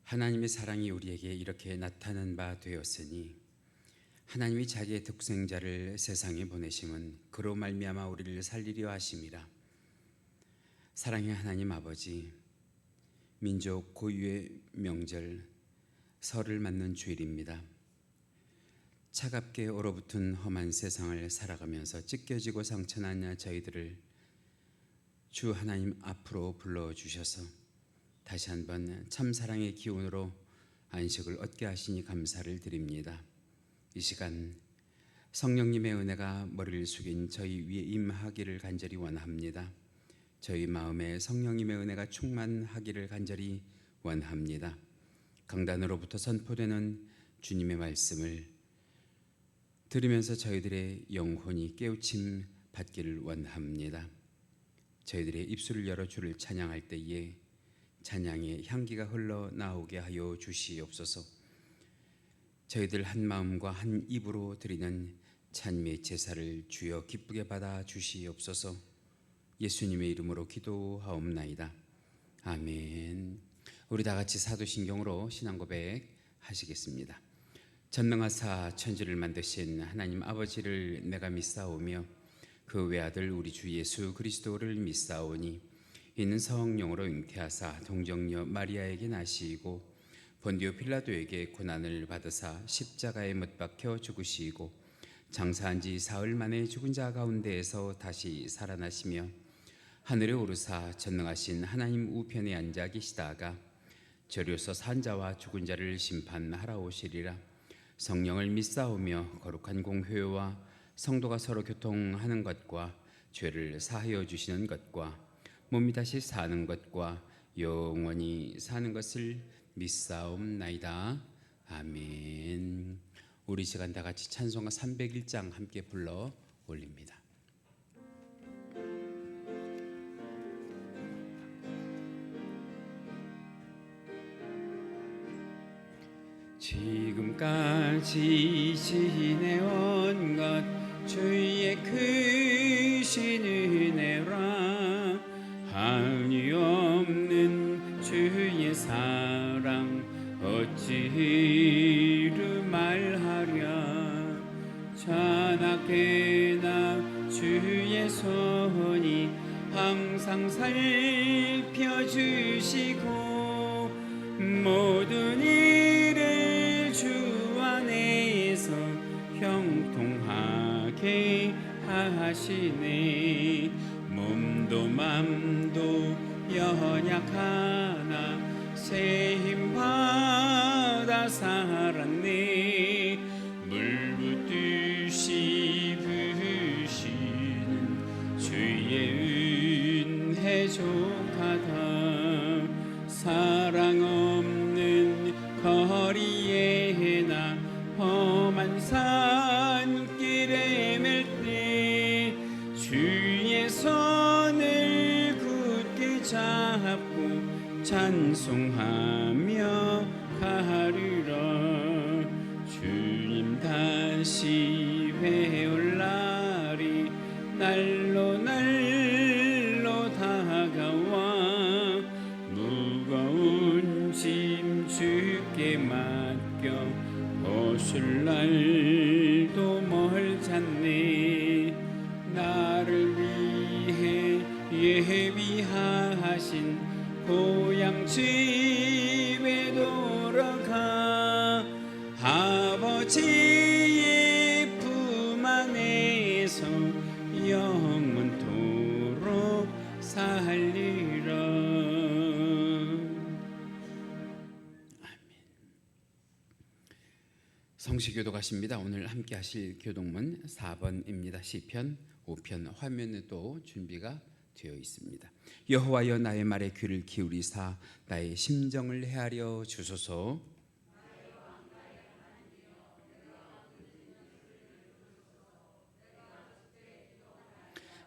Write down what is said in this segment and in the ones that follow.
하나님의 사랑이 우리에게 이렇게 나타난 바 되었으니 하나님이 자기의 독생자를 세상에 보내심은 그로 말미암아 우리를 살리려 하심이라. 사랑의 하나님 아버지, 민족 고유의 명절 설을 맞는 주일입니다. 차갑게 얼어붙은 험한 세상을 살아가면서 찢겨지고 상처난 저희들을 주 하나님 앞으로 불러주셔서 다시 한번 참사랑의 기운으로 안식을 얻게 하시니 감사를 드립니다. 이 시간 성령님의 은혜가 머리를 숙인 저희 위에 임하기를 간절히 원합니다. 저희 마음에 성령님의 은혜가 충만하기를 간절히 원합니다. 강단으로부터 선포되는 주님의 말씀을 들으면서 저희들의 영혼이 깨우침 받기를 원합니다. 저희들의 입술을 열어 주를 찬양할 때에 찬양의 향기가 흘러나오게 하여 주시옵소서. 저희들 한 마음과 한 입으로 드리는 찬미의 제사를 주여 기쁘게 받아 주시옵소서. 예수님의 이름으로 기도하옵나이다. 아멘. 우리 다 같이 사도신경으로 신앙 고백 하시겠습니다. 전능하사 천지를 만드신 하나님 아버지를 내가 믿사오며 그 외아들 우리 주 예수 그리스도를 믿사오니 이는 성령으로 잉태하사 동정녀 마리아에게 나시고 본디오 필라도에게 고난을 받으사 십자가에 못 박혀 죽으시고 장사한 지 사흘 만에 죽은 자 가운데에서 다시 살아나시며 하늘에 오르사 전능하신 하나님 우편에 앉아 계시다가 저리로서 산 자와 죽은 자를 심판하러 오시리라. 성령을 믿사오며 거룩한 공회와 성도가 서로 교통하는 것과 죄를 사하여 주시는 것과 몸이 다시 사는 것과 영원히 사는 것을 믿사옵나이다. 아멘. 우리 시간 다 같이 찬송가 301장 함께 불러 올립니다. 지금까지 지내온 것 주의 크신 은혜라. 한이 없는 주의 사랑 어찌 말하랴. 자나깨나 주의 손이 항상 살펴주시고 모든 일을 주 안에서 형통하게 하시네. 몸도 맘도 연약하나 새 힘 받아 살았네. 물붓듯이 부으시는 주의 은혜 족하다. 사랑 없는 거리에 나 험한 산길에 맬 때 주의 손을 굳게 잡고 찬송하며 가리라. 주님 다시 회올 날이 날로 날로 다가와 무거운 짐 주께 맡겨 벗을 날도 멀잖네. 나를 위해 예비하신 고향 집에 돌아가 아버지의 품 안에서 영원토록 살리라. 아멘. 성시교도 가십니다. 오늘 함께 하실 교독문 4번입니다. 시편 5편 화면에도 준비가 되어 있습니다. 여호와여 나의 말에 귀를 기울이사 나의 심정을 헤아려 주소서.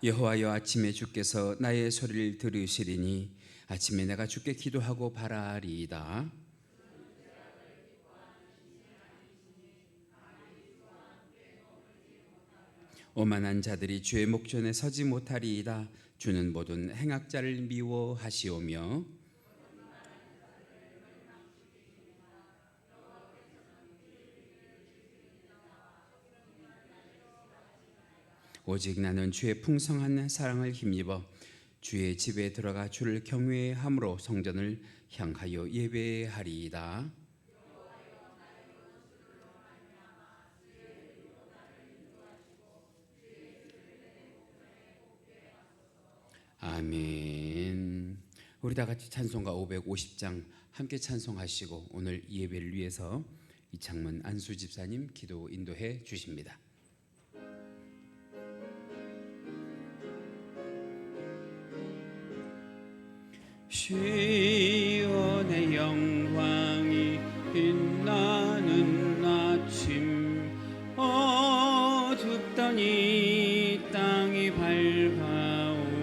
여호와여 아침에 주께서 나의 소리를 들으시리니 아침에 내가 주께 기도하고 바라리이다. 오만한 자들이 주의 목전에 서지 못하리이다. 주는 모든 행악자를 미워하시오며 오직 나는 주의 풍성한 사랑을 힘입어 주의 집에 들어가 주를 경외함으로 성전을 향하여 예배하리이다. 아멘. 우리 다 같이 찬송가 550장 함께 찬송하시고 오늘 예배를 위해서 이창문 안수 집사님 기도 인도해 주십니다. 시온의 영광이 빛나는 아침, 어둡던 이 땅이 밝아오네.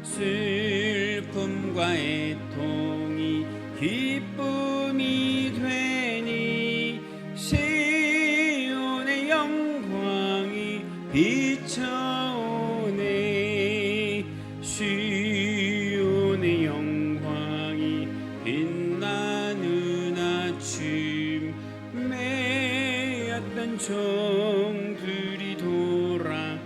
슬픔과 애통이 기쁨이 되니 시온의 영광이 비춰오네. 시온의 영광이 빛나는 아침, 매였던 종들이 돌아오네.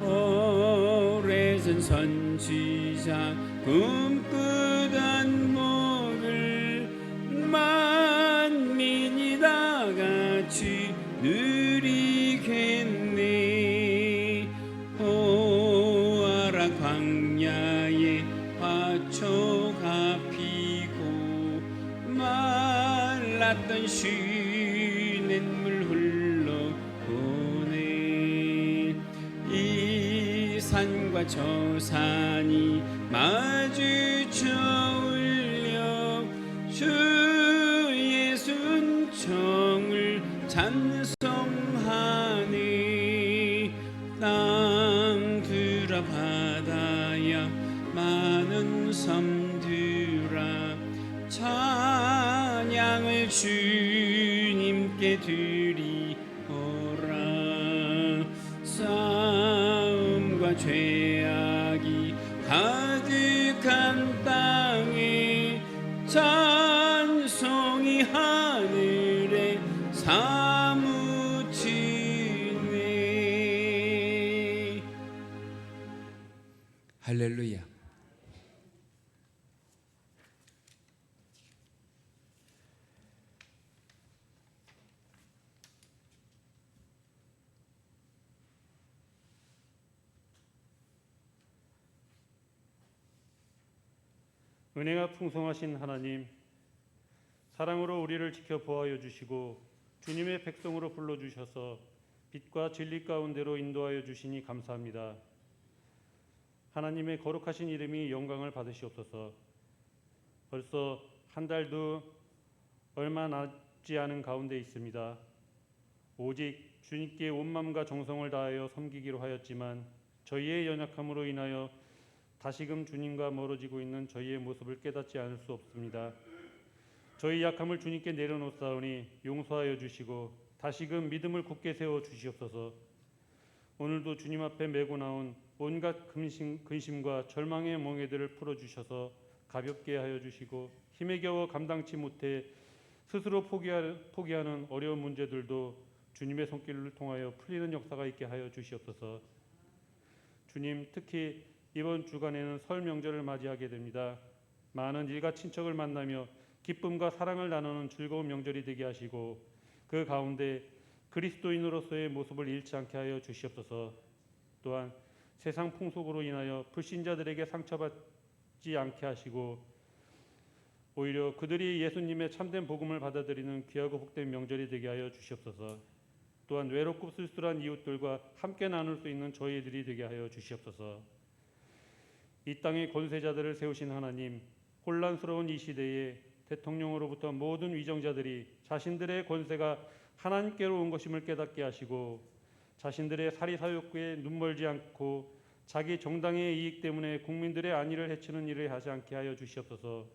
오래전 선지자 꿈꾸던 복을 만민이 다 같이 누리겠네. 오아라 광야에 화초가 피고 말랐던 시냇물 흘러오네. 이 산과 저 산이 마주쳐 울려 주의 순종을 찬송하네. 땅들아 바다야 많은 섬들아 찬양을 주님께 드리오라. 싸움과 죄악이 가득한 땅에 찬송이 하늘에 사무치네. 할렐루야. 은혜가 풍성하신 하나님, 사랑으로 우리를 지켜 보호하여 주시고 주님의 백성으로 불러주셔서 빛과 진리 가운데로 인도하여 주시니 감사합니다. 하나님의 거룩하신 이름이 영광을 받으시옵소서. 벌써 한 달도 얼마 남지 않은 가운데 있습니다. 오직 주님께 온 마음과 정성을 다하여 섬기기로 하였지만 저희의 연약함으로 인하여 다시금 주님과 멀어지고 있는 저희의 모습을 깨닫지 않을 수 없습니다. 저희 약함을 주님께 내려놓사오니 용서하여 주시고 다시금 믿음을 굳게 세워 주시옵소서. 오늘도 주님 앞에 메고 나온 온갖 근심과 절망의 멍에들을 풀어주셔서 가볍게 하여 주시고 힘에 겨워 감당치 못해 스스로 포기하는 어려운 문제들도 주님의 손길을 통하여 풀리는 역사가 있게 하여 주시옵소서. 주님, 특히 이번 주간에는 설 명절을 맞이하게 됩니다. 많은 일가 친척을 만나며 기쁨과 사랑을 나누는 즐거운 명절이 되게 하시고 그 가운데 그리스도인으로서의 모습을 잃지 않게 하여 주시옵소서. 또한 세상 풍속으로 인하여 불신자들에게 상처받지 않게 하시고 오히려 그들이 예수님의 참된 복음을 받아들이는 귀하고 복된 명절이 되게 하여 주시옵소서. 또한 외롭고 쓸쓸한 이웃들과 함께 나눌 수 있는 저희들이 되게 하여 주시옵소서. 이 땅의 권세자들을 세우신 하나님, 혼란스러운 이 시대에 대통령으로부터 모든 위정자들이 자신들의 권세가 하나님께로 온 것임을 깨닫게 하시고 자신들의 사리사욕구에 눈멀지 않고 자기 정당의 이익 때문에 국민들의 안위를 해치는 일을 하지 않게 하여 주시옵소서.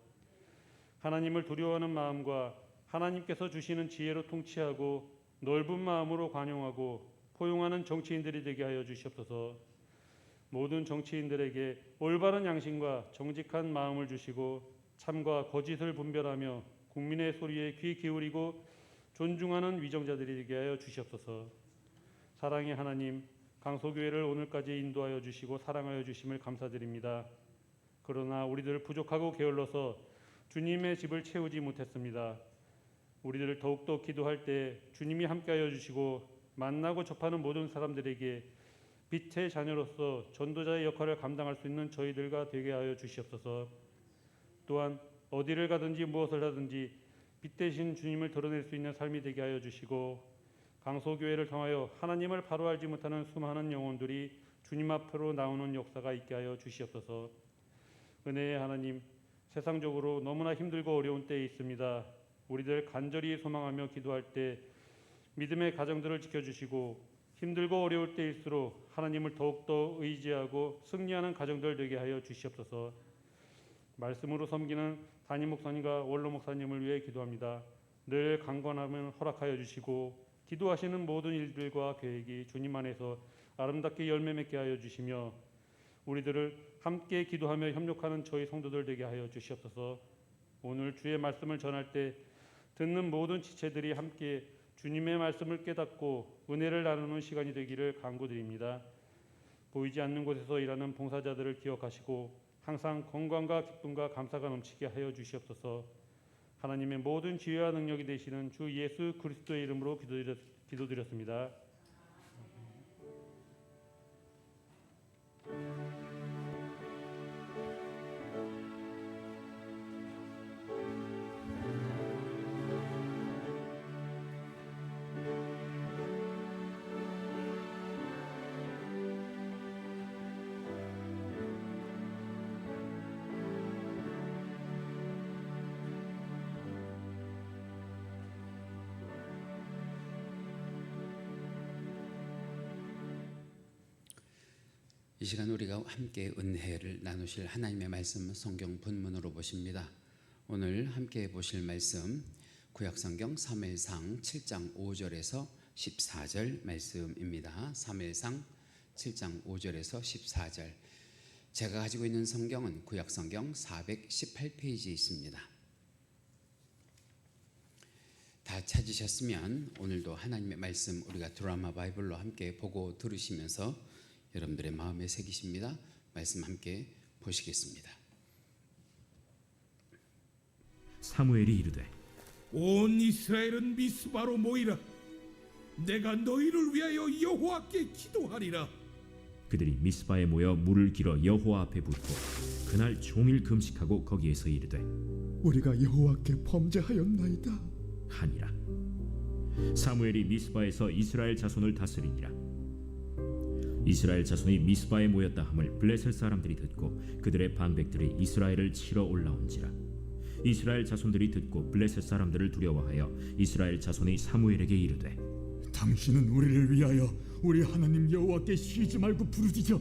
하나님을 두려워하는 마음과 하나님께서 주시는 지혜로 통치하고 넓은 마음으로 관용하고 포용하는 정치인들이 되게 하여 주시옵소서. 모든 정치인들에게 올바른 양심과 정직한 마음을 주시고 참과 거짓을 분별하며 국민의 소리에 귀 기울이고 존중하는 위정자들이 되게 하여 주시옵소서. 사랑의 하나님, 강소교회를 오늘까지 인도하여 주시고 사랑하여 주심을 감사드립니다. 그러나 우리들 부족하고 게을러서 주님의 집을 채우지 못했습니다. 우리들 더욱더 기도할 때 주님이 함께하여 주시고 만나고 접하는 모든 사람들에게 빛의 자녀로서 전도자의 역할을 감당할 수 있는 저희들과 되게 하여 주시옵소서. 또한 어디를 가든지 무엇을 하든지 빛 대신 주님을 드러낼 수 있는 삶이 되게 하여 주시고 강소교회를 통하여 하나님을 바로 알지 못하는 수많은 영혼들이 주님 앞으로 나오는 역사가 있게 하여 주시옵소서. 은혜의 하나님, 세상적으로 너무나 힘들고 어려운 때에 있습니다. 우리들 간절히 소망하며 기도할 때 믿음의 가정들을 지켜주시고 힘들고 어려울 때일수록 하나님을 더욱더 의지하고 승리하는 가정들 되게 하여 주시옵소서. 말씀으로 섬기는 담임 목사님과 원로 목사님을 위해 기도합니다. 늘 강건함을 허락하여 주시고 기도하시는 모든 일들과 계획이 주님 안에서 아름답게 열매 맺게 하여 주시며 우리들을 함께 기도하며 협력하는 저희 성도들 되게 하여 주시옵소서. 오늘 주의 말씀을 전할 때 듣는 모든 지체들이 함께 주님의 말씀을 깨닫고 은혜를 나누는 시간이 되기를 간구드립니다. 보이지 않는 곳에서 일하는 봉사자들을 기억하시고 항상 건강과 기쁨과 감사가 넘치게 하여 주시옵소서. 하나님의 모든 지혜와 능력이 되시는 주 예수 그리스도의 이름으로 기도드렸습니다. 이 시간 우리가 함께 은혜를 나누실 하나님의 말씀 성경 본문으로 보십니다. 오늘 함께 보실 말씀 구약성경 사무엘상 7장 5절에서 14절 말씀입니다. 사무엘상 7장 5절에서 14절. 제가 가지고 있는 성경은 구약성경 418페이지에 있습니다. 다 찾으셨으면 오늘도 하나님의 말씀 우리가 드라마 바이블로 함께 보고 들으시면서 여러분들의 마음에 새기십니다. 말씀 함께 보시겠습니다. 사무엘이 이르되 온 이스라엘은 미스바로 모이라. 내가 너희를 위하여 여호와께 기도하리라. 그들이 미스바에 모여 물을 길어 여호와 앞에 붓고 그날 종일 금식하고 거기에서 이르되 우리가 여호와께 범죄하였나이다 하니라. 사무엘이 미스바에서 이스라엘 자손을 다스리니라. 이스라엘 자손이 미스바에 모였다 함을 블레셋 사람들이 듣고 그들의 방백들이 이스라엘을 치러 올라온지라. 이스라엘 자손들이 듣고 블레셋 사람들을 두려워하여 이스라엘 자손이 사무엘에게 이르되 당신은 우리를 위하여 우리 하나님 여호와께 쉬지 말고 부르짖어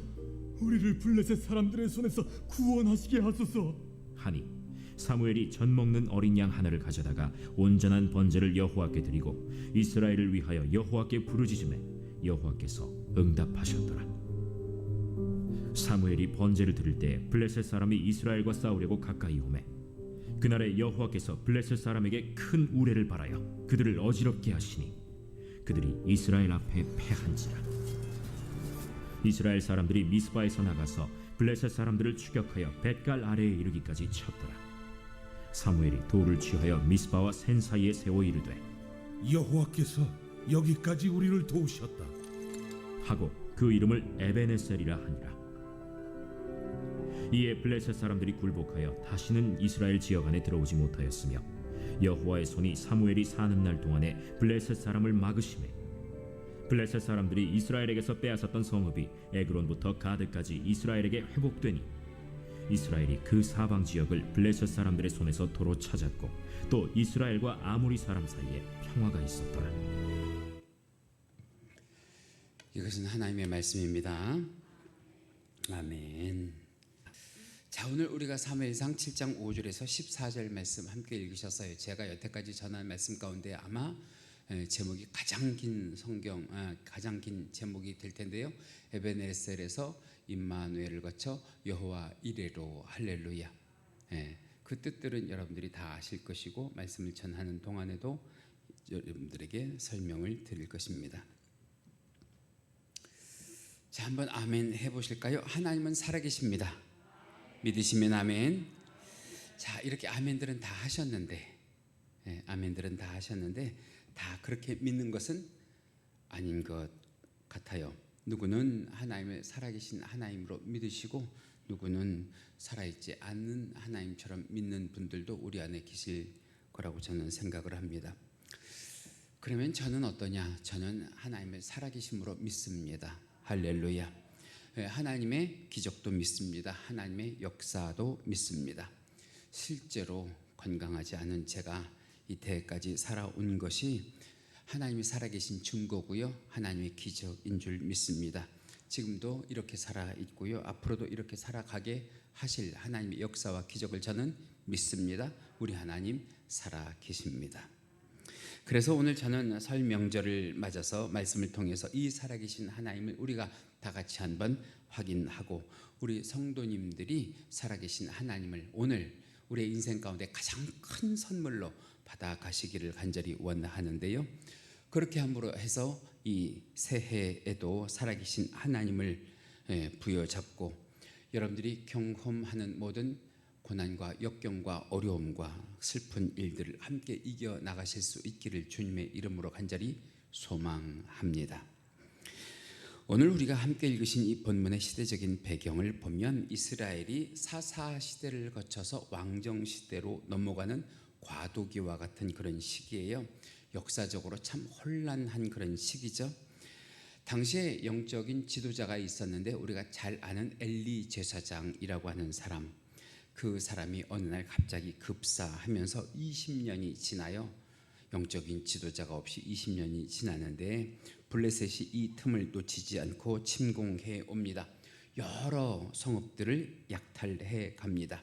우리를 블레셋 사람들의 손에서 구원하시게 하소서 하니 사무엘이 젖 먹는 어린 양 하나를 가져다가 온전한 번제를 여호와께 드리고 이스라엘을 위하여 여호와께 부르짖으매 여호와께서 응답하셨더라. 사무엘이 번제를 드릴 때 블레셋 사람이 이스라엘과 싸우려고 가까이 오매 그날에 여호와께서 블레셋 사람에게 큰 우레를 발하여 그들을 어지럽게 하시니 그들이 이스라엘 앞에 패한지라. 이스라엘 사람들이 미스바에서 나가서 블레셋 사람들을 추격하여 벳갈 아래에 이르기까지 쳤더라. 사무엘이 돌을 취하여 미스바와 센 사이에 세워 이르되 여호와께서 여기까지 우리를 도우셨다 하고 그 이름을 에베네셀이라 하니라. 이에 블레셋 사람들이 굴복하여 다시는 이스라엘 지역 안에 들어오지 못하였으며 여호와의 손이 사무엘이 사는 날 동안에 블레셋 사람을 막으시매 블레셋 사람들이 이스라엘에게서 빼앗았던 성읍이 에그론부터 가드까지 이스라엘에게 회복되니 이스라엘이 그 사방 지역을 블레셋 사람들의 손에서 도로 찾았고 또 이스라엘과 아모리 사람 사이에 평화가 있었더라. 이것은 하나님의 말씀입니다. 아멘. 자, 오늘 우리가 사무엘상 7장 5절에서 14절 말씀 함께 읽으셨어요. 제가 여태까지 전한 말씀 가운데 아마 제목이 가장 긴 가장 긴 제목이 될 텐데요. 에베네셀에서 임마누엘을 거쳐 여호와 이레로 할렐루야. 그 뜻들은 여러분들이 다 아실 것이고 말씀을 전하는 동안에도 여러분들에게 설명을 드릴 것입니다. 자, 한번 아멘 해보실까요? 하나님은 살아계십니다. 믿으시면 아멘. 자, 이렇게 아멘들은 다 하셨는데, 아멘들은 다 하셨는데 다 그렇게 믿는 것은 아닌 것 같아요. 누구는 하나님의 살아계신 하나님으로 믿으시고, 누구는 살아있지 않는 하나님처럼 믿는 분들도 우리 안에 계실 거라고 저는 생각을 합니다. 그러면 저는 어떠냐? 저는 하나님의 살아계심으로 믿습니다. 할렐루야. 하나님의 기적도 믿습니다. 하나님의 역사도 믿습니다. 실제로 건강하지 않은 제가 이때까지 살아온 것이 하나님이 살아계신 증거고요, 하나님의 기적인 줄 믿습니다. 지금도 이렇게 살아있고요, 앞으로도 이렇게 살아가게 하실 하나님의 역사와 기적을 저는 믿습니다. 우리 하나님 살아계십니다. 그래서 오늘 저는 설 명절을 맞아서 말씀을 통해서 이 살아계신 하나님을 우리가 다 같이 한번 확인하고, 우리 성도님들이 살아계신 하나님을 오늘 우리의 인생 가운데 가장 큰 선물로 받아가시기를 간절히 원하는데요, 그렇게 함으로 해서 이 새해에도 살아계신 하나님을 부여잡고 여러분들이 경험하는 모든 고난과 역경과 어려움과 슬픈 일들을 함께 이겨나가실 수 있기를 주님의 이름으로 간절히 소망합니다. 오늘 우리가 함께 읽으신 이 본문의 시대적인 배경을 보면 이스라엘이 사사 시대를 거쳐서 왕정 시대로 넘어가는 과도기와 같은 그런 시기예요. 역사적으로 참 혼란한 그런 시기죠. 당시에 영적인 지도자가 있었는데 우리가 잘 아는 엘리 제사장이라고 하는 사람, 그 사람이 어느 날 갑자기 급사하면서 20년이 지나요. 영적인 지도자가 없이 20년이 지나는데 블레셋이 이 틈을 놓치지 않고 침공해 옵니다. 여러 성읍들을 약탈해 갑니다.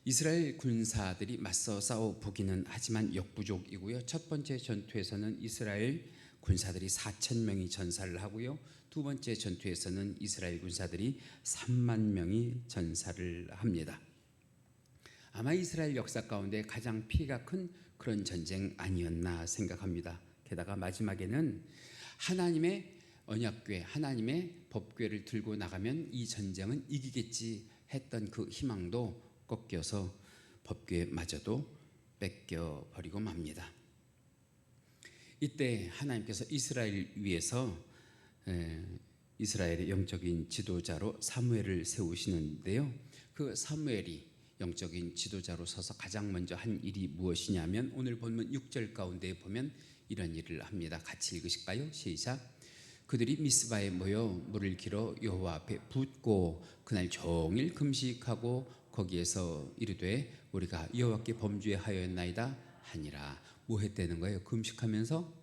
이스라엘 군사들이 맞서 싸워 보기는 하지만 역부족이고요. 첫 번째 전투에서는 이스라엘 군사들이 4,000명이 전사를 하고요, 두 번째 전투에서는 이스라엘 군사들이 3만 명이 전사를 합니다. 아마 이스라엘 역사 가운데 가장 피해가 큰 그런 전쟁 아니었나 생각합니다. 게다가 마지막에는 하나님의 언약궤, 하나님의 법궤를 들고 나가면 이 전쟁은 이기겠지 했던 그 희망도 꺾여서 법궤마저도 뺏겨버리고 맙니다. 이때 하나님께서 이스라엘 위에서 이스라엘의 영적인 지도자로 사무엘을 세우시는데요, 그 사무엘이 영적인 지도자로 서서 가장 먼저 한 일이 무엇이냐면 오늘 본문 6절 가운데 보면 이런 일을 합니다. 같이 읽으실까요? 시작. 그들이 미스바에 모여 물을 길어 여호와 앞에 붓고 그날 종일 금식하고 거기에서 이르되 우리가 여호와께 범죄하였나이다 하니라. 뭐 했다는 거예요? 금식하면서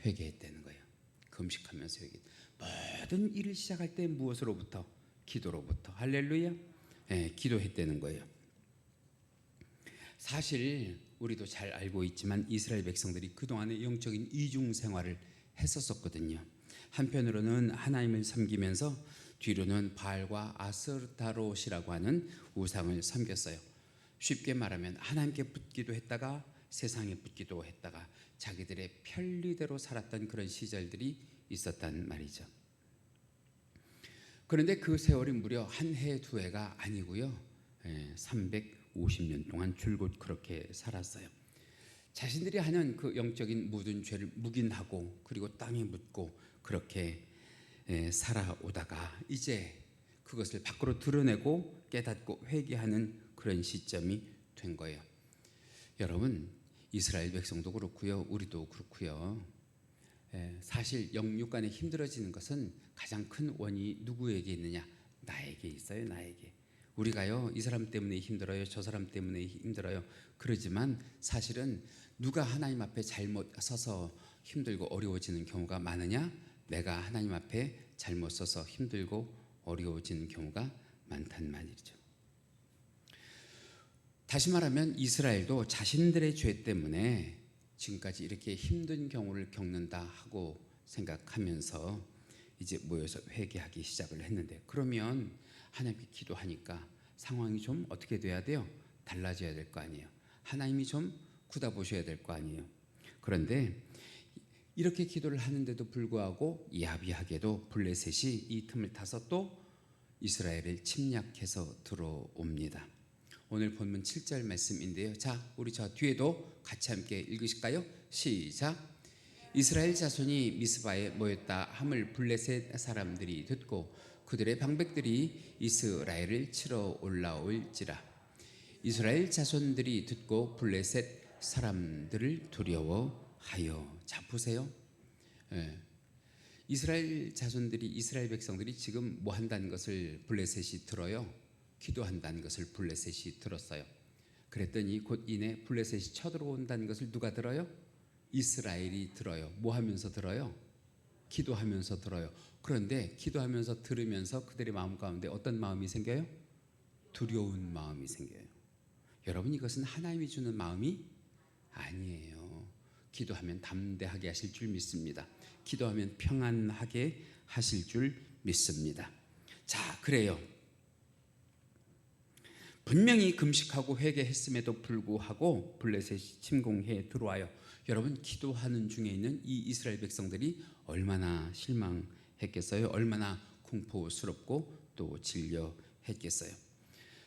회개했다는 거예요. 금식하면서 회개. 모든 일을 시작할 때 무엇으로부터? 기도로부터. 할렐루야. 기도했다는 거예요. 사실 우리도 잘 알고 있지만 이스라엘 백성들이 그동안의 영적인 이중 생활을 했었거든요. 한편으로는 하나님을 섬기면서 뒤로는 바알과 아스타롯이라고 하는 우상을 섬겼어요. 쉽게 말하면 하나님께 붙기도 했다가 세상에 붙기도 했다가 자기들의 편리대로 살았던 그런 시절들이 있었단 말이죠. 그런데 그 세월이 무려 한 해, 두 해가 아니고요, 350년 동안 줄곧 그렇게 살았어요. 자신들이 하는 그 영적인 모든 죄를 묵인하고 그리고 땅에 묻고 그렇게 살아오다가 이제 그것을 밖으로 드러내고 깨닫고 회개하는 그런 시점이 된 거예요. 여러분, 이스라엘 백성도 그렇고요, 우리도 그렇고요. 사실 영육 간에 힘들어지는 것은 가장 큰 원인이 누구에게 있느냐? 나에게 있어요. 나에게. 우리가요, 이 사람 때문에 힘들어요, 저 사람 때문에 힘들어요 그러지만 사실은 누가 하나님 앞에 잘못 서서 힘들고 어려워지는 경우가 많으냐? 내가 하나님 앞에 잘못 서서 힘들고 어려워지는 경우가 많단 말이죠. 다시 말하면 이스라엘도 자신들의 죄 때문에 지금까지 이렇게 힘든 경우를 겪는다 하고 생각하면서 이제 모여서 회개하기 시작을 했는데, 그러면 하나님께 기도하니까 상황이 좀 어떻게 돼야 돼요? 달라져야 될 거 아니에요. 하나님이 좀 굳어보셔야 될 거 아니에요. 그런데 이렇게 기도를 하는데도 불구하고 야비하게도 블레셋이 이 틈을 타서 또 이스라엘을 침략해서 들어옵니다. 오늘 본문 7절 말씀인데요. 자, 우리 저 뒤에도 같이 함께 읽으실까요? 시작. 이스라엘 자손이 미스바에 모였다 함을 블레셋 사람들이 듣고 그들의 방백들이 이스라엘을 치러 올라올지라. 이스라엘 자손들이 듣고 블레셋 사람들을 두려워하여. 자, 보세요. 이스라엘 자손들이, 이스라엘 백성들이 지금 뭐 한다는 것을 블레셋이 들어요. 기도한다는 것을 블레셋이 들었어요. 그랬더니 곧 이내 블레셋이 쳐들어온다는 것을 누가 들어요? 이스라엘이 들어요. 뭐 하면서 들어요? 기도하면서 들어요. 그런데 기도하면서 들으면서 그들의 마음 가운데 어떤 마음이 생겨요? 두려운 마음이 생겨요. 여러분, 이것은 하나님이 주는 마음이 아니에요. 기도하면 담대하게 하실 줄 믿습니다. 기도하면 평안하게 하실 줄 믿습니다. 자, 그래요. 분명히 금식하고 회개했음에도 불구하고 블레셋이 침공해 들어와요. 여러분, 기도하는 중에 있는 이 이스라엘 백성들이 얼마나 실망했겠어요? 얼마나 공포스럽고 또 질려했겠어요?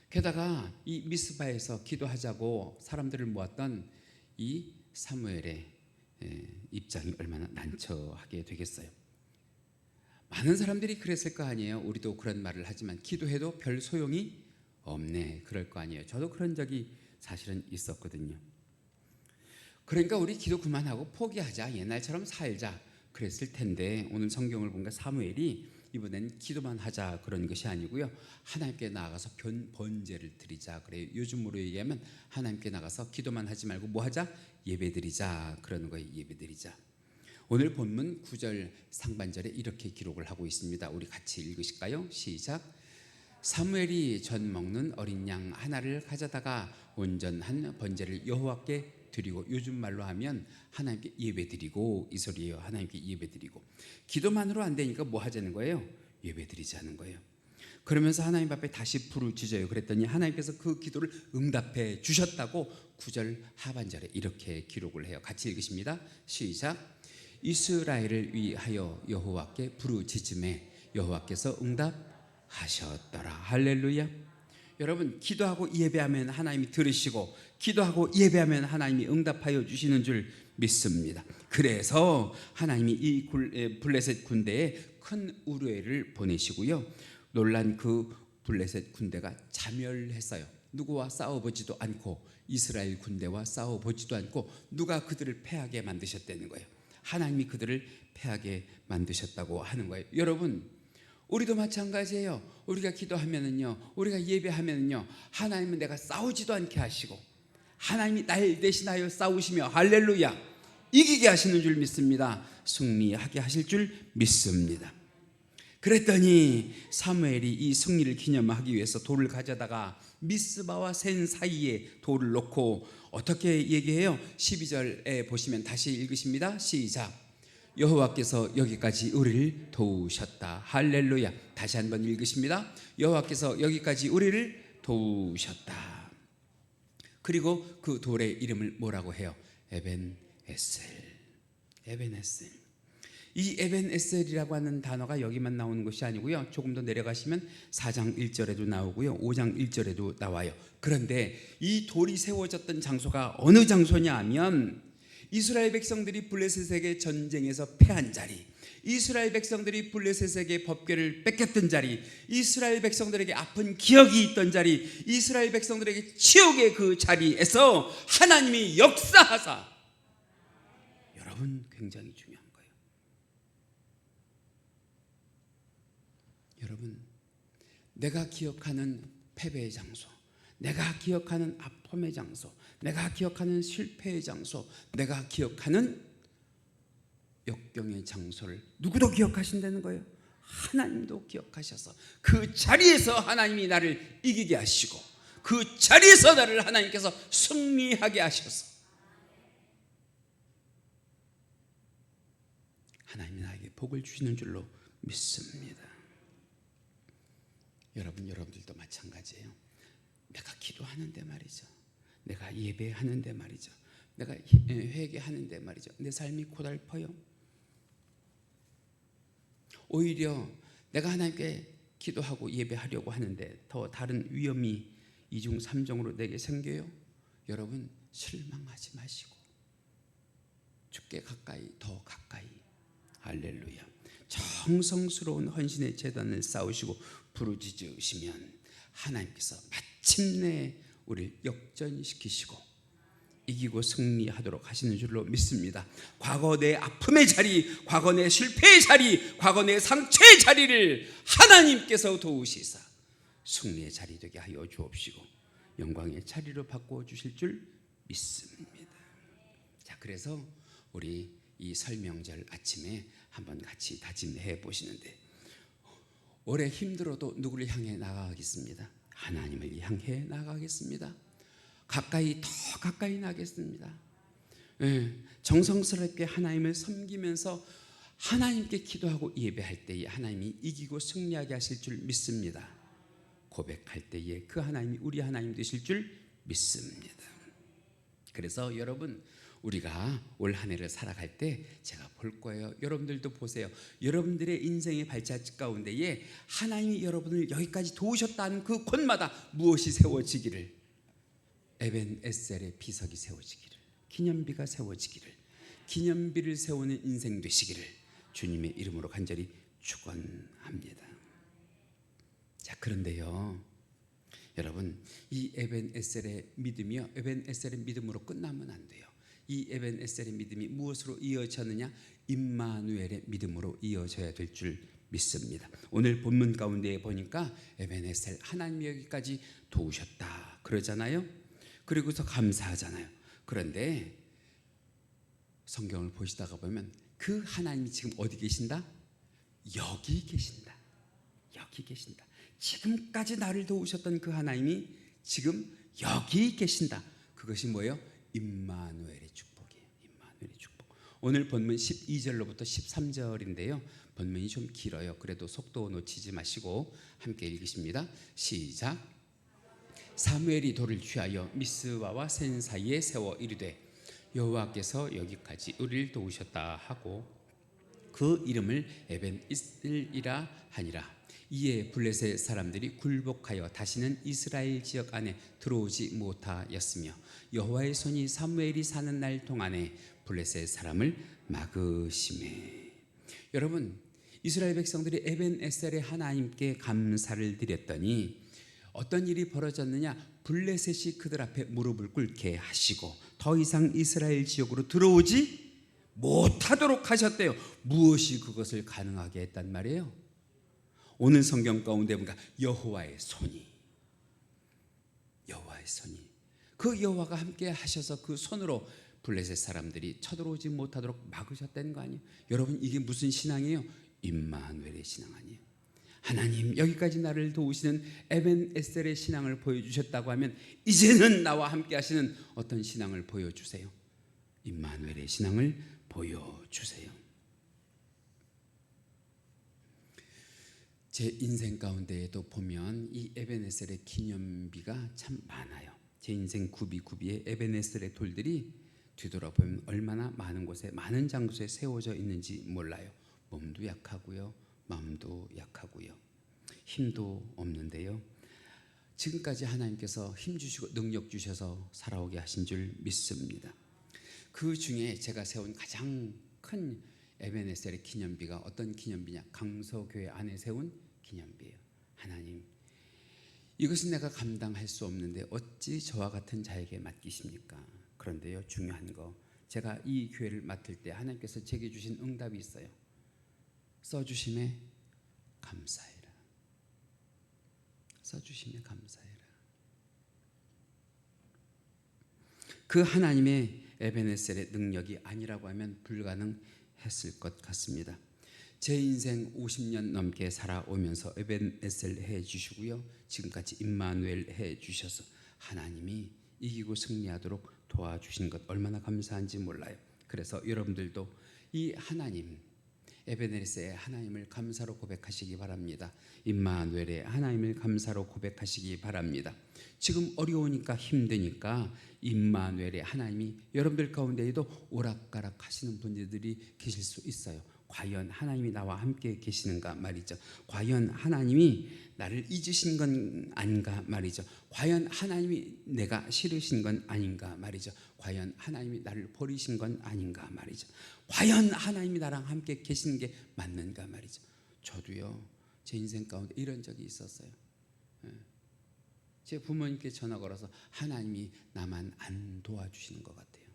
게다가 이 미스바에서 기도하자고 사람들을 모았던 이 사무엘의 입장이 얼마나 난처하게 되겠어요? 많은 사람들이 그랬을 거 아니에요. 우리도 그런 말을 하지만 기도해도 별 소용이 없네, 그럴 거 아니에요. 저도 그런 적이 사실은 있었거든요. 그러니까 우리 기도 그만하고 포기하자, 옛날처럼 살자 그랬을 텐데, 오늘 성경을 보니까 사무엘이 이번엔 기도만 하자 그런 것이 아니고요, 하나님께 나아가서 번제를 드리자 그래요. 요즘으로 얘기하면 하나님께 나가서 기도만 하지 말고 뭐 하자? 예배드리자 그러는 거예요. 예배드리자. 오늘 본문 9절 상반절에 이렇게 기록을 하고 있습니다. 우리 같이 읽으실까요? 시작. 사무엘이 전 먹는 어린 양 하나를 가져다가 온전한 번제를 여호와께 드리고, 요즘 말로 하면 하나님께 예배드리고, 이 소리예요. 하나님께 예배드리고. 기도만으로 안 되니까 뭐 하자는 거예요? 예배드리자는 거예요. 그러면서 하나님 앞에 다시 부르짖어요. 그랬더니 하나님께서 그 기도를 응답해 주셨다고 9절 하반절에 이렇게 기록을 해요. 같이 읽으십니다. 시작. 이스라엘을 위하여 여호와께 부르짖음에 여호와께서 응답하셨더라. 할렐루야. 여러분, 기도하고 예배하면 하나님이 들으시고, 기도하고 예배하면 하나님이 응답하여 주시는 줄 믿습니다. 그래서 하나님이 이 블레셋 군대에 큰 우뢰를 보내시고요, 놀란 그 블레셋 군대가 자멸했어요. 누구와 싸워보지도 않고, 이스라엘 군대와 싸워보지도 않고, 누가 그들을 패하게 만드셨다는 거예요. 하나님이 그들을 패하게 만드셨다고 하는 거예요. 여러분, 우리도 마찬가지예요. 우리가 기도하면은요, 우리가 예배하면은요, 하나님은 내가 싸우지도 않게 하시고, 하나님이 날 대신하여 싸우시며, 할렐루야, 이기게 하시는 줄 믿습니다. 승리하게 하실 줄 믿습니다. 그랬더니 사무엘이 이 승리를 기념하기 위해서 돌을 가져다가 미스바와 센 사이에 돌을 놓고 어떻게 얘기해요? 12절에 보시면 다시 읽으십니다. 시작. 여호와께서 여기까지 우리를 도우셨다. 할렐루야. 다시 한번 읽으십니다. 여호와께서 여기까지 우리를 도우셨다. 그리고 그 돌의 이름을 뭐라고 해요? 에벤에셀. 에벤에셀. 이 에벤에셀이라고 하는 단어가 여기만 나오는 것이 아니고요, 조금 더 내려가시면 4장 1절에도 나오고요, 5장 1절에도 나와요. 그런데 이 돌이 세워졌던 장소가 어느 장소냐 하면, 이스라엘 백성들이 블레셋에게 전쟁에서 패한 자리, 이스라엘 백성들이 블레셋에게 법궤를 뺏겼던 자리, 이스라엘 백성들에게 아픈 기억이 있던 자리, 이스라엘 백성들에게 치욕의 그 자리에서 하나님이 역사하사, 여러분, 굉장히 중요한 거예요. 여러분, 내가 기억하는 패배의 장소, 내가 기억하는 아픔의 장소, 내가 기억하는 실패의 장소, 내가 기억하는 역경의 장소를 누구도 기억하신다는 거예요. 하나님도 기억하셔서 그 자리에서 하나님이 나를 이기게 하시고, 그 자리에서 나를 하나님께서 승리하게 하셔서 하나님이 나에게 복을 주시는 줄로 믿습니다. 여러분들도 마찬가지예요. 내가 기도하는데 말이죠, 내가 예배하는데 말이죠, 내가 회개하는데 말이죠, 내 삶이 고달퍼요. 오히려 내가 하나님께 기도하고 예배하려고 하는데 더 다른 위험이 이중 삼중으로 내게 생겨요. 여러분 실망하지 마시고 주께 가까이, 더 가까이, 할렐루야, 정성스러운 헌신의 제단을 쌓으시고 부르짖으시면 하나님께서 마침내 우리를 역전시키시고 이기고 승리하도록 하시는 줄로 믿습니다. 과거 내 아픔의 자리, 과거 내 실패의 자리, 과거 내 상처의 자리를 하나님께서 도우시사 승리의 자리 되게 하여 주옵시고 영광의 자리로 바꿔주실 줄 믿습니다. 자, 그래서 우리 이 설명절 아침에 한번 같이 다짐해 보시는데, 올해 힘들어도 누구를 향해 나가겠습니다? 하나님을 향해 나가겠습니다. 가까이, 더 가까이 나겠습니다. 정성스럽게 하나님을 섬기면서 하나님께 기도하고 예배할 때에 하나님이 이기고 승리하게 하실 줄 믿습니다. 고백할 때에 그 하나님이 우리 하나님 되실 줄 믿습니다. 그래서 여러분, 우리가 올 한 해를 살아갈 때 제가 볼 거예요. 여러분들도 보세요. 여러분들의 인생의 발자취 가운데에 하나님이 여러분을 여기까지 도우셨다는 그 곳마다 무엇이 세워지기를, 에벤에셀의 비석이 세워지기를, 기념비가 세워지기를, 기념비를 세우는 인생 되시기를 주님의 이름으로 간절히 축원합니다. 자, 그런데요, 여러분, 이 에벤에셀의 믿음이요, 에벤에셀의 믿음으로 끝나면 안 돼요. 이 에벤에셀의 믿음이 무엇으로 이어졌느냐? 임마누엘의 믿음으로 이어져야 될 줄 믿습니다. 오늘 본문 가운데 보니까 에벤에셀, 하나님이 여기까지 도우셨다 그러잖아요. 그리고서 감사하잖아요. 그런데 성경을 보시다가 보면 그 하나님이 지금 어디 계신다? 여기 계신다. 여기 계신다. 지금까지 나를 도우셨던 그 하나님이 지금 여기 계신다. 그것이 뭐예요? 임마누엘의 축복이에요. 임마누엘의 축복. 오늘 본문 12절로부터 13절인데요. 본문이 좀 길어요. 그래도 속도 놓치지 마시고 함께 읽으십니다. 시작. 사무엘이 돌을 취하여 미스바와 센 사이에 세워 이르되 여호와께서 여기까지 우리를 도우셨다 하고 그 이름을 에벤이스라이라 하니라. 이에 블레셋 사람들이 굴복하여 다시는 이스라엘 지역 안에 들어오지 못하였으며 여호와의 손이 사무엘이 사는 날 동안에 블레셋 사람을 막으시매. 여러분, 이스라엘 백성들이 에벤에셀의 하나님께 감사를 드렸더니 어떤 일이 벌어졌느냐? 블레셋이 그들 앞에 무릎을 꿇게 하시고 더 이상 이스라엘 지역으로 들어오지 못하도록 하셨대요. 무엇이 그것을 가능하게 했단 말이에요? 오늘 성경 가운데 보니까 여호와의 손이, 여호와의 손이, 그 여호와가 함께 하셔서 그 손으로 블레셋 사람들이 쳐들어오지 못하도록 막으셨다는 거 아니에요? 여러분, 이게 무슨 신앙이에요? 임마누엘의 신앙 아니에요? 하나님 여기까지 나를 도우시는 에벤에셀의 신앙을 보여주셨다고 하면 이제는 나와 함께 하시는 어떤 신앙을 보여주세요. 임마누엘의 신앙을 보여주세요. 제 인생 가운데에도 보면 이 에벤에셀의 기념비가 참 많아요. 제 인생 구비구비에 에벤에셀의 돌들이 뒤돌아보면 얼마나 많은 곳에, 많은 장소에 세워져 있는지 몰라요. 몸도 약하고요, 마음도 약하고요, 힘도 없는데요, 지금까지 하나님께서 힘 주시고 능력 주셔서 살아오게 하신 줄 믿습니다. 그 중에 제가 세운 가장 큰 에벤에셀의 기념비가 어떤 기념비냐? 강서교회 안에 세운 기념비예요. 하나님, 이것은 내가 감당할 수 없는데 어찌 저와 같은 자에게 맡기십니까? 그런데요, 중요한 거, 제가 이 교회를 맡을 때 하나님께서 제게 주신 응답이 있어요. 써주심에 감사해라. 써주심에 감사해라. 그 하나님의 에벤에셀의 능력이 아니라고 하면 불가능했을 것 같습니다. 제 인생 50년 넘게 살아오면서 에벤에셀 해주시고요, 지금까지 임마누엘 해주셔서 하나님이 이기고 승리하도록 도와주신 것 얼마나 감사한지 몰라요. 그래서 여러분들도 이 하나님 에베네셀의 하나님을 감사로 고백하시기 바랍니다. 임마누엘의 하나님을 감사로 고백하시기 바랍니다. 지금 어려우니까 힘드니까 임마누엘의 하나님이 여러분들 가운데에도 오락가락 하시는 분들이 계실 수 있어요. 과연 하나님이 나와 함께 계시는가 말이죠. 과연 하나님이 나를 잊으신 건 아닌가 말이죠. 과연 하나님이 내가 싫으신 건 아닌가 말이죠. 과연 하나님이 나를 버리신 건 아닌가 말이죠. 과연 하나님이 나랑 함께 계시는 게 맞는가 말이죠. 저도요, 제 인생 가운데 이런 적이 있었어요. 제 부모님께 전화 걸어서 하나님이 나만 안 도와주시는 것 같아요.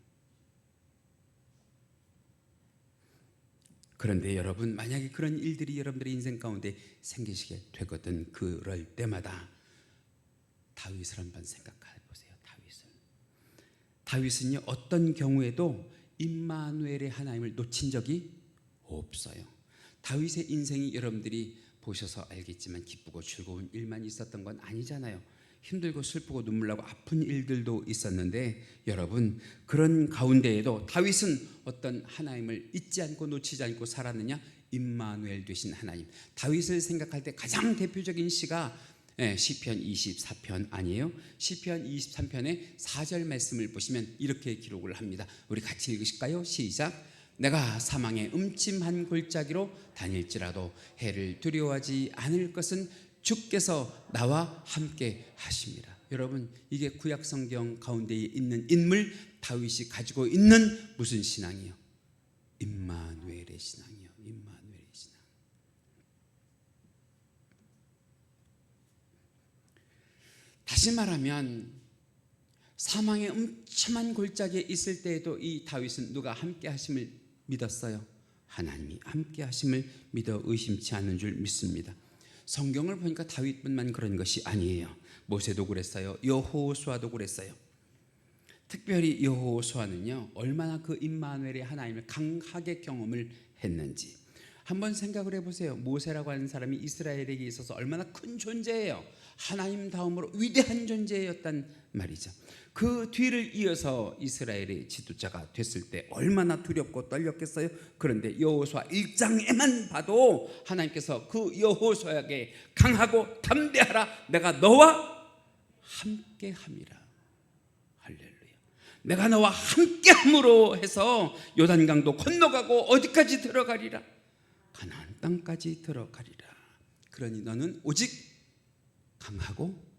그런데 여러분, 만약에 그런 일들이 여러분들의 인생 가운데 생기시게 되거든, 그럴 때마다 다윗을 한번 생각해 보세요. 다윗은요, 어떤 경우에도 임마누엘의 하나님을 놓친 적이 없어요. 다윗의 인생이 여러분들이 보셔서 알겠지만 기쁘고 즐거운 일만 있었던 건 아니잖아요. 힘들고 슬프고 눈물 나고 아픈 일들도 있었는데, 여러분, 그런 가운데에도 다윗은 어떤 하나님을 잊지 않고 놓치지 않고 살았느냐? 임마누엘 되신 하나님. 다윗을 생각할 때 가장 대표적인 시가 시편 24편 아니에요? 시편 23편의 4절 말씀을 보시면 이렇게 기록을 합니다. 우리 같이 읽으실까요? 시작. 내가 사망의 음침한 골짜기로 다닐지라도 해를 두려워하지 않을 것은 주께서 나와 함께 하십니다. 여러분, 이게 구약 성경 가운데에 있는 인물 다윗이 가지고 있는 무슨 신앙이요? 임마누엘의 신앙이요. 임마누엘의 신앙. 다시 말하면 사망의 음침한 골짜기에 있을 때에도 이 다윗은 누가 함께 하심을 믿었어요? 하나님이 함께 하심을 믿어 의심치 않은 줄 믿습니다. 성경을 보니까 다윗뿐만 그런 것이 아니에요. 모세도 그랬어요. 여호수아도 그랬어요. 특별히 여호수아는요, 얼마나 그 임마누엘의 하나님을 강하게 경험을 했는지 한번 생각을 해보세요. 모세라고 하는 사람이 이스라엘에게 있어서 얼마나 큰 존재예요. 하나님 다음으로 위대한 존재였단 말이죠. 그 뒤를 이어서 이스라엘의 지도자가 됐을 때 얼마나 두렵고 떨렸겠어요. 그런데 여호수아 1장에만 봐도 하나님께서 그 여호수아에게 강하고 담대하라, 내가 너와 함께함이라. 할렐루야. 내가 너와 함께함으로 해서 요단강도 건너가고 어디까지 들어가리라? 가나안 땅까지 들어가리라. 그러니 너는 오직 강하고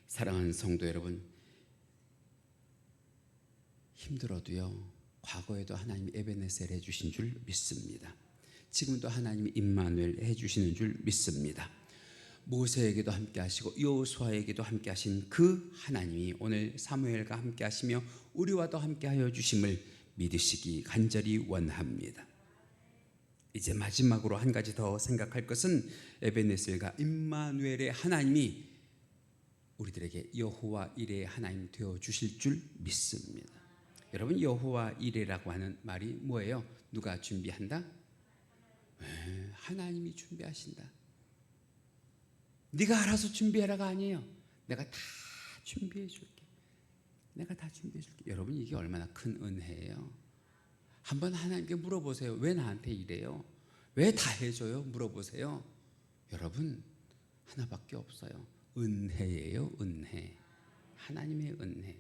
사랑하는 성도 여러분, 힘들어도요, 과거에도 하나님이 에베네셀 해주신 줄 믿습니다. 지금도 하나님이 임마누엘 해주시는 줄 믿습니다. 모세에게도 함께 하시고 여호수아에게도 함께 하신 그 하나님이 오늘 사무엘과 함께 하시며 우리와도 함께 하여 주심을 믿으시기 간절히 원합니다. 이제 마지막으로 한 가지 더 생각할 것은 에베네셀과 임마누엘의 하나님이 우리들에게 여호와 이레의 하나님 되어 주실 줄 믿습니다. 여러분, 여호와 이레라고 하는 말이 뭐예요? 누가 준비한다? 하나님이 준비하신다. 네가 알아서 준비해라가 아니에요. 내가 다 준비해 줄게. 내가 다 준비해 줄게. 여러분, 이게 얼마나 큰 은혜예요. 한번 하나님께 물어보세요. 왜 나한테 이래요? 왜 다 해줘요? 물어보세요. 여러분, 하나밖에 없어요. 은혜예요. 은혜. 하나님의 은혜.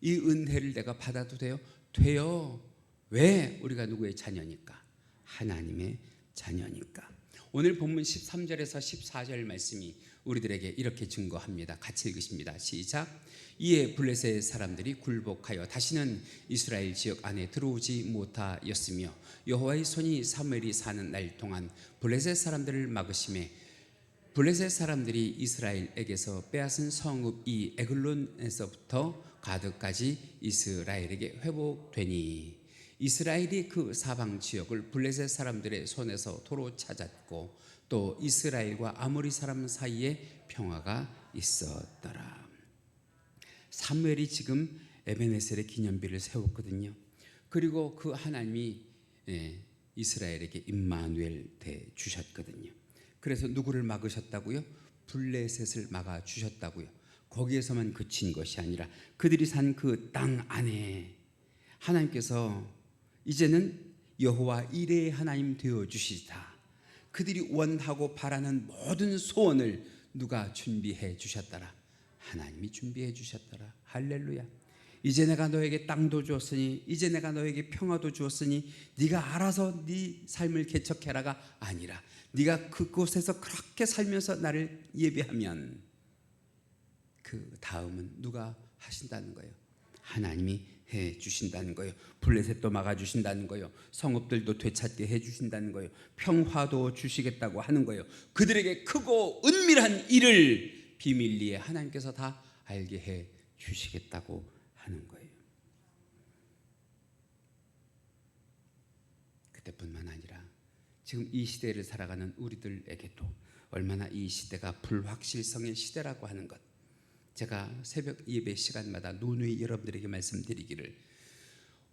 이 은혜를 내가 받아도 돼요? 돼요. 왜? 우리가 누구의 자녀니까? 하나님의 자녀니까. 오늘 본문 13절에서 14절 말씀이 우리들에게 이렇게 증거합니다. 같이 읽으십니다. 시작. 이에 블레셋 사람들이 굴복하여 다시는 이스라엘 지역 안에 들어오지 못하였으며 여호와의 손이 사무엘이 사는 날 동안 블레셋 사람들을 막으심에 블레셋 사람들이 이스라엘에게서 빼앗은 성읍이 에글론에서부터 가드까지 이스라엘에게 회복되니 이스라엘이 그 사방 지역을 블레셋 사람들의 손에서 도로 찾았고 또 이스라엘과 아모리 사람 사이에 평화가 있었더라. 사무엘이 지금 에베네셀의 기념비를 세웠거든요. 그리고 그 하나님이 이스라엘에게 임마누엘 돼 주셨거든요. 그래서 누구를 막으셨다고요? 블레셋을 막아 주셨다고요. 거기에서만 그친 것이 아니라 그들이 산 그 땅 안에 하나님께서 이제는 여호와 이레의 하나님 되어 주시다. 그들이 원하고 바라는 모든 소원을 누가 준비해 주셨더라? 하나님이 준비해 주셨더라. 할렐루야. 이제 내가 너에게 땅도 주었으니, 이제 내가 너에게 평화도 주었으니 네가 알아서 네 삶을 개척해라가 아니라, 네가 그곳에서 그렇게 살면서 나를 예배하면 그 다음은 누가 하신다는 거예요? 하나님이 해 주신다는 거예요. 블레셋도 막아 주신다는 거예요. 성읍들도 되찾게 해 주신다는 거예요. 평화도 주시겠다고 하는 거예요. 그들에게 크고 은밀한 일을 비밀리에 하나님께서 다 알게 해 주시겠다고 하는 거예요. 그때뿐만 아니라 지금 이 시대를 살아가는 우리들에게도 얼마나 이 시대가 불확실성의 시대라고 하는 것, 제가 새벽 예배 시간마다 누누이 여러분들에게 말씀드리기를,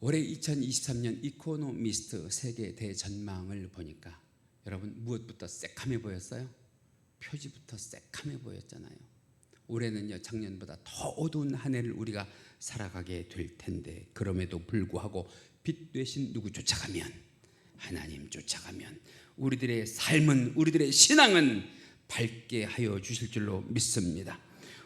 올해 2023년 이코노미스트 세계 대전망을 보니까 여러분 무엇부터 새카매 보였어요? 표지부터 새카매 보였잖아요. 올해는요, 작년보다 더 어두운 한 해를 우리가 살아가게 될 텐데, 그럼에도 불구하고 빛 되신 누구 쫓아가면, 하나님 쫓아가면 우리들의 삶은, 우리들의 신앙은 밝게 하여 주실 줄로 믿습니다.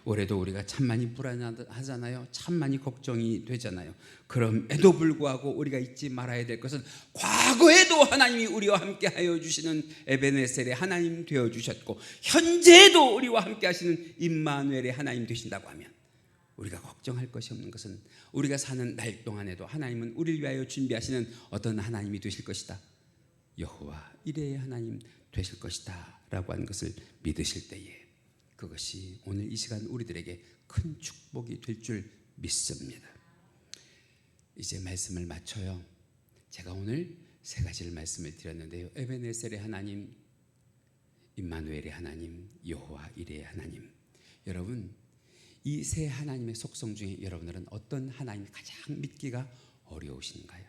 올해도 우리가 참 많이 불안하잖아요. 참 많이 걱정이 되잖아요. 그럼에도 불구하고 우리가 잊지 말아야 될 것은, 과거에도 하나님이 우리와 함께 하여 주시는 에베네셀의 하나님 되어 주셨고, 현재에도 우리와 함께 하시는 임마누엘의 하나님 되신다고 하면 우리가 걱정할 것이 없는 것은, 우리가 사는 날 동안에도 하나님은 우리를 위하여 준비하시는 어떤 하나님이 되실 것이다, 여호와 이레의 하나님 되실 것이다 라고 하는 것을 믿으실 때에, 그것이 오늘 이 시간 우리들에게 큰 축복이 될 줄 믿습니다. 이제 말씀을 마쳐요. 제가 오늘 세 가지를 말씀을 드렸는데요. 에베네셀의 하나님, 임마누엘의 하나님, 여호와 이레의 하나님. 여러분, 이 세 하나님의 속성 중에 여러분들은 어떤 하나님이 가장 믿기가 어려우신가요?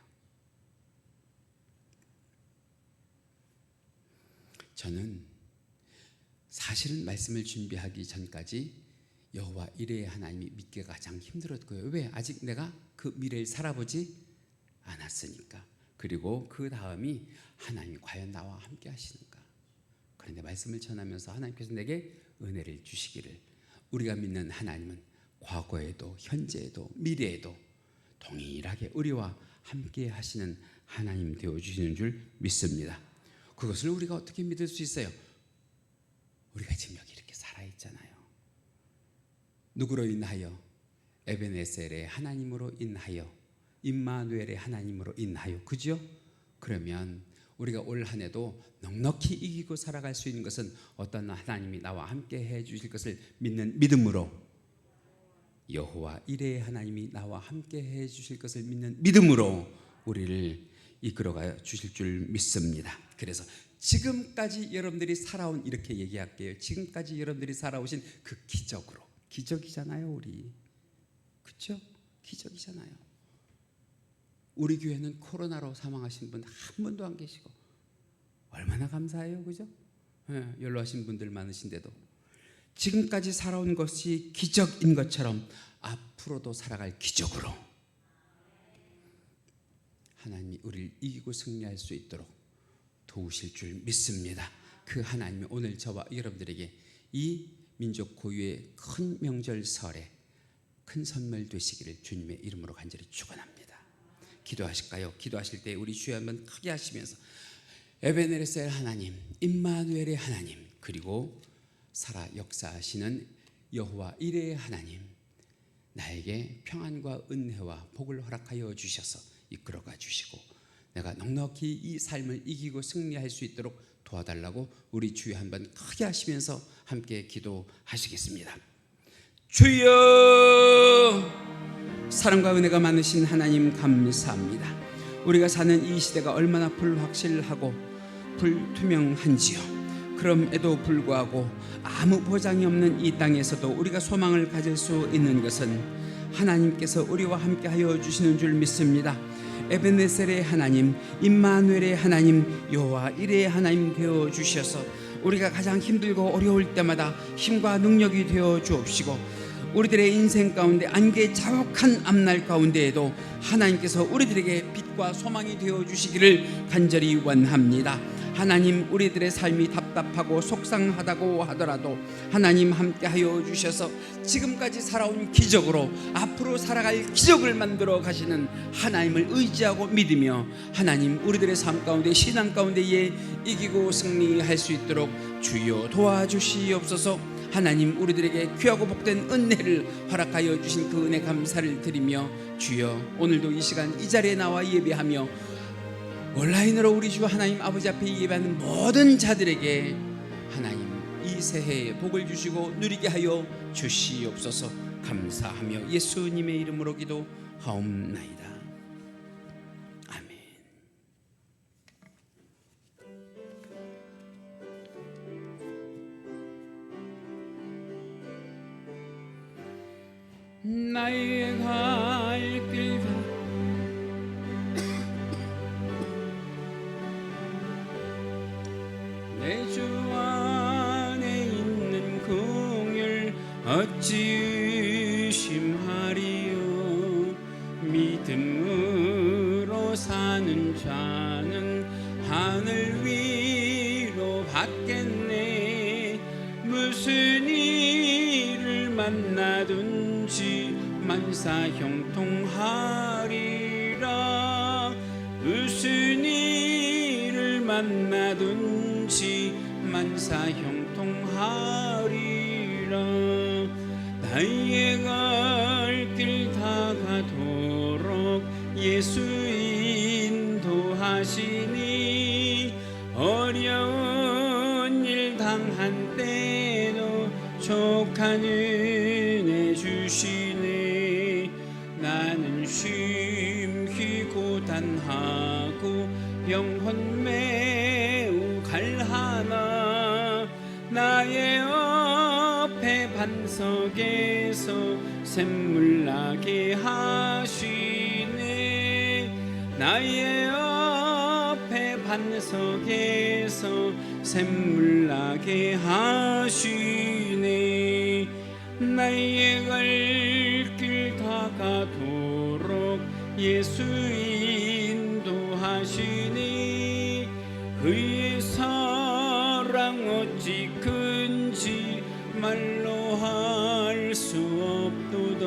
저는 사실은 말씀을 준비하기 전까지 여호와 이레의 하나님이 믿기가 가장 힘들었고요. 왜? 아직 내가 그 미래를 살아보지 않았으니까. 그리고 그 다음이, 하나님이 과연 나와 함께 하시는가. 그런데 말씀을 전하면서 하나님께서 내게 은혜를 주시기를, 우리가 믿는 하나님은 과거에도 현재에도 미래에도 동일하게 우리와 함께 하시는 하나님 되어주시는 줄 믿습니다. 그것을 우리가 어떻게 믿을 수 있어요? 우리가 지금 여기 이렇게 살아있잖아요. 누구로 인하여? 에베네셀의 하나님으로 인하여, 임마누엘의 하나님으로 인하여. 그죠? 그러면 우리가 올 한 해도 넉넉히 이기고 살아갈 수 있는 것은 어떤 하나님이 나와 함께 해 주실 것을 믿는 믿음으로, 여호와 이레의 하나님이 나와 함께 해 주실 것을 믿는 믿음으로 우리를 이끌어가 주실 줄 믿습니다. 그래서 지금까지 여러분들이 살아온, 이렇게 얘기할게요. 지금까지 여러분들이 살아오신 그 기적으로, 기적이잖아요 우리. 그렇죠? 기적이잖아요. 우리 교회는 코로나로 사망하신 분 한 분도 안 계시고, 얼마나 감사해요. 그죠? 연로하신 분들 많으신데도 지금까지 살아온 것이 기적인 것처럼 앞으로도 살아갈 기적으로 하나님이 우리를 이기고 승리할 수 있도록 도우실 줄 믿습니다. 그 하나님이 오늘 저와 여러분들에게 이 민족 고유의 큰 명절 설에 큰 선물 되시기를 주님의 이름으로 간절히 축원합니다. 기도하실까요? 기도하실 때 우리 주여 한번 크게 하시면서, 에베네셀 하나님, 임마누엘의 하나님, 그리고 살아 역사하시는 여호와 이레의 하나님, 나에게 평안과 은혜와 복을 허락하여 주셔서 이끌어가 주시고, 내가 넉넉히 이 삶을 이기고 승리할 수 있도록 도와달라고 우리 주여 한번 크게 하시면서 함께 기도하시겠습니다. 주여, 사랑과 은혜가 많으신 하나님 감사합니다. 우리가 사는 이 시대가 얼마나 불확실하고 불투명한지요. 그럼에도 불구하고 아무 보장이 없는 이 땅에서도 우리가 소망을 가질 수 있는 것은 하나님께서 우리와 함께 하여 주시는 줄 믿습니다. 에베네셀의 하나님, 임마누엘의 하나님, 여호와 이레의 하나님 되어 주셔서 우리가 가장 힘들고 어려울 때마다 힘과 능력이 되어 주옵시고, 우리들의 인생 가운데 안개 자욱한 앞날 가운데에도 하나님께서 우리들에게 빛 빛과 소망이 되어 주시기를 간절히 원합니다. 하나님, 우리들의 삶이 답답하고 속상하다고 하더라도 하나님 함께하여 주셔서 지금까지 살아온 기적으로 앞으로 살아갈 기적을 만들어 가시는 하나님을 의지하고 믿으며 하나님, 우리들의 삶 가운데 신앙 가운데에 이기고 승리할 수 있도록 주여 도와주시옵소서. 하나님, 우리들에게 귀하고 복된 은혜를 허락하여 주신 그 은혜 감사를 드리며 주여, 오늘도 이 시간 이 자리에 나와 예배하며 온라인으로 우리 주 하나님 아버지 앞에 예배하는 모든 자들에게 하나님 이 새해에 복을 주시고 누리게 하여 주시옵소서. 감사하며 예수님의 이름으로 기도하옵나이다. 아멘. 나의 갈 길 내 주 안에 있는 긍휼 어찌 의심하리요. 믿음으로 사는 자는 하늘 위로 받겠네. 무슨 일을 만나든지 만사 형통하리라. 무슨 일을 만나든지 만사 형통하리라. 나의 갈 길 다가도록 예수 인도하시니 어려운 일 당한 때도 족한 은혜 주시네. 나는 쉼히 고단하고 영혼 매우 갈하나 나의 옆에 반석에서 샘물 나게 하시네. 나의 옆에 반석에서 샘물 나게 하시네. 나의 갈 길 다가도록 예수 인도하시니 그의 사랑 어찌 큰지 말로 할 수 없도다.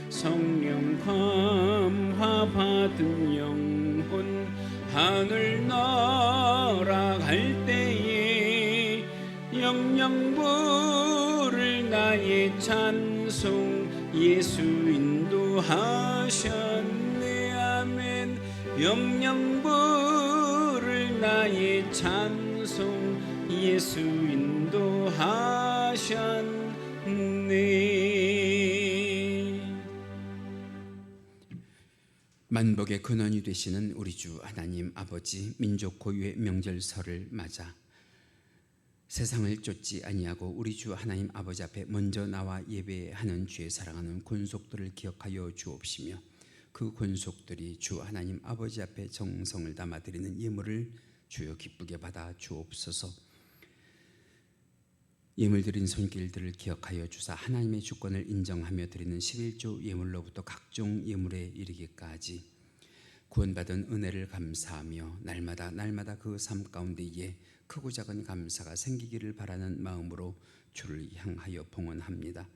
성령 감화 받은 영혼 하늘 날아갈 때에 영영 부를 나의 찬송 예수 인도하셨네. 아멘. 영영 부를 나의 찬송 예수 인도하셨네. 만복의 근원이 되시는 우리 주 하나님 아버지, 민족 고유의 명절설을 맞아 세상을 쫓지 아니하고 우리 주 하나님 아버지 앞에 먼저 나와 예배하는 주의 사랑하는 권속들을 기억하여 주옵시며 그 권속들이 주 하나님 아버지 앞에 정성을 담아 드리는 예물을 주여 기쁘게 받아 주옵소서. 예물 드린 손길들을 기억하여 주사 하나님의 주권을 인정하며 드리는 11조 예물로부터 각종 예물에 이르기까지 구원받은 은혜를 감사하며 날마다 그 삶 가운데에 크고 작은 감사가 생기기를 바라는 마음으로 주를 향하여 봉헌합니다.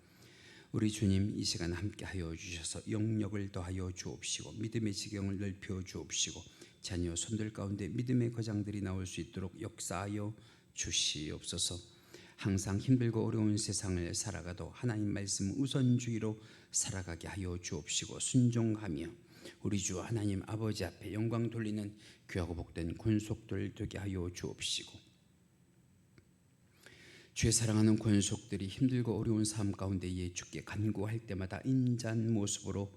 우리 주님, 이 시간 함께하여 주셔서 영력을 더하여 주옵시고 믿음의 지경을 넓혀 주옵시고 자녀 손들 가운데 믿음의 거장들이 나올 수 있도록 역사하여 주시옵소서. 항상 힘들고 어려운 세상을 살아가도 하나님 말씀 우선주의로 살아가게 하여 주옵시고 순종하며 우리 주 하나님 아버지 앞에 영광 돌리는 귀하고 복된 권속들 되게 하여 주옵시고 주의 사랑하는 권속들이 힘들고 어려운 삶 가운데에 주께 간구할 때마다 인자한 모습으로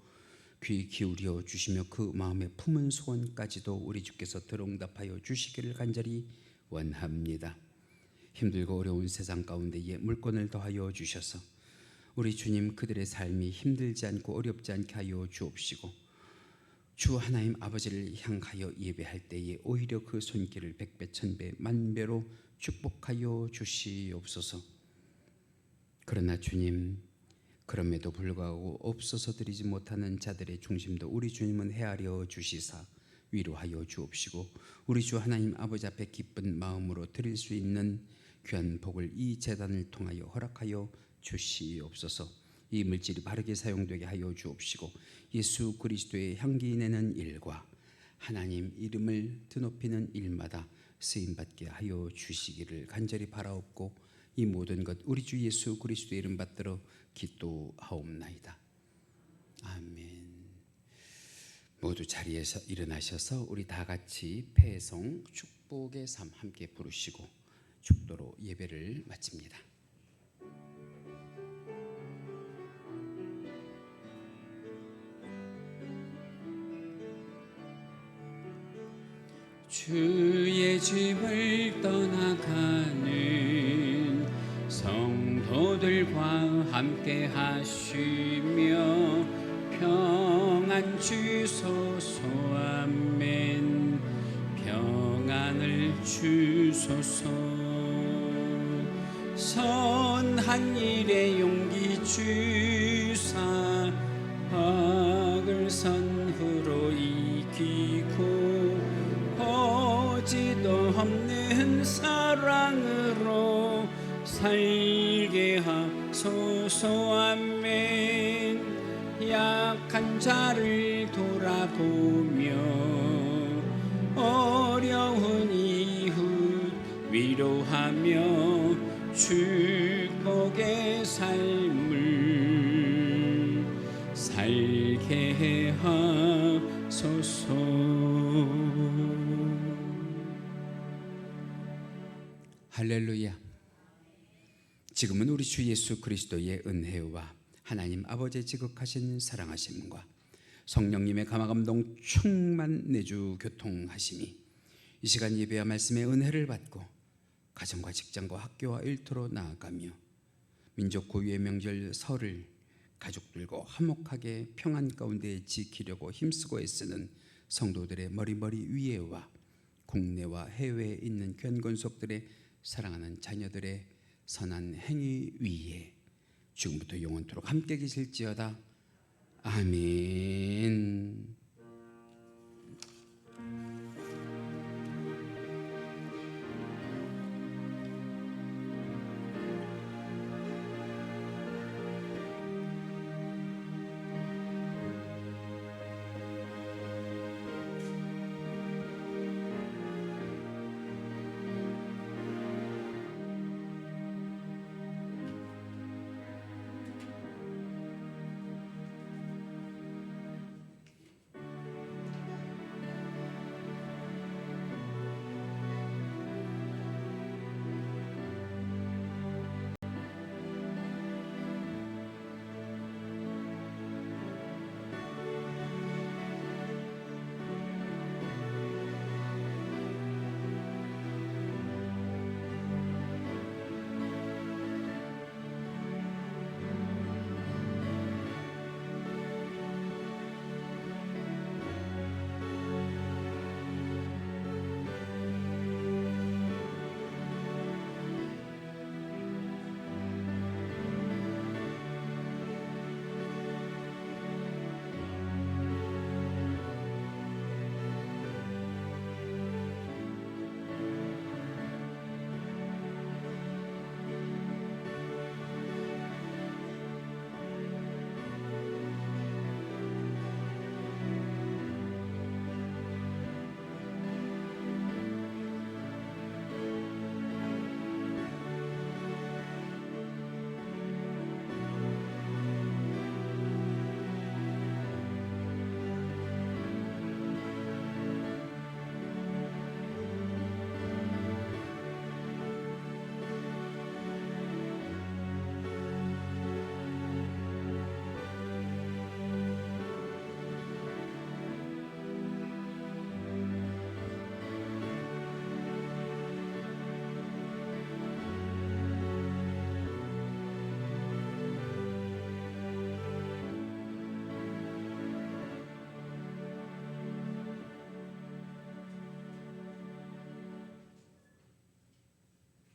귀 기울여 주시며 그 마음의 품은 소원까지도 우리 주께서 들응답하여 주시기를 간절히 원합니다. 힘들고 어려운 세상 가운데에 물건을 더하여 주셔서 우리 주님 그들의 삶이 힘들지 않고 어렵지 않게 하여 주옵시고 주 하나님 아버지를 향하여 예배할 때에 오히려 그 손길을 백배 천배 만배로 축복하여 주시옵소서. 그러나 주님, 그럼에도 불구하고 없어서 드리지 못하는 자들의 중심도 우리 주님은 헤아려 주시사 위로하여 주옵시고 우리 주 하나님 아버지 앞에 기쁜 마음으로 드릴 수 있는 귀한 복을 이 제단을 통하여 허락하여 주시옵소서. 이 물질이 바르게 사용되게 하여 주옵시고 예수 그리스도의 향기 내는 일과 하나님 이름을 드높이는 일마다 쓰임받게 하여 주시기를 간절히 바라옵고 이 모든 것 우리 주 예수 그리스도의 이름 받들어 기도하옵나이다. 아멘. 모두 자리에서 일어나셔서 우리 다 같이 패송 축복의 삶 함께 부르시고 축도로 예배를 마칩니다. 주의 집을 떠나가는 성도들과 함께 하시며 평안 주소서. 아멘. 평안을 주소서. 선한 일에 용기 주사 악을 선후로 이기고 보지도 없는 사랑으로 살게 하소서. 아멘. 약한 자를 돌아보며 어려운 이웃 위로하며 축복의 삶을 살게 하소서. 할렐루야. 지금은 우리 주 예수 그리스도의 은혜와 하나님 아버지의 지극하신 사랑하심과 성령님의 감화감동 충만 내주 교통하심이 이 시간 예배와 말씀의 은혜를 받고 가정과 직장과 학교와 일터로 나아가며 민족 고유의 명절 설을 가족들과 화목하게 평안 가운데 지키려고 힘쓰고 애쓰는 성도들의 머리머리 위에와 국내와 해외에 있는 귀한 권속들의 사랑하는 자녀들의 선한 행위 위에 지금부터 영원토록 함께 계실지어다. 아멘.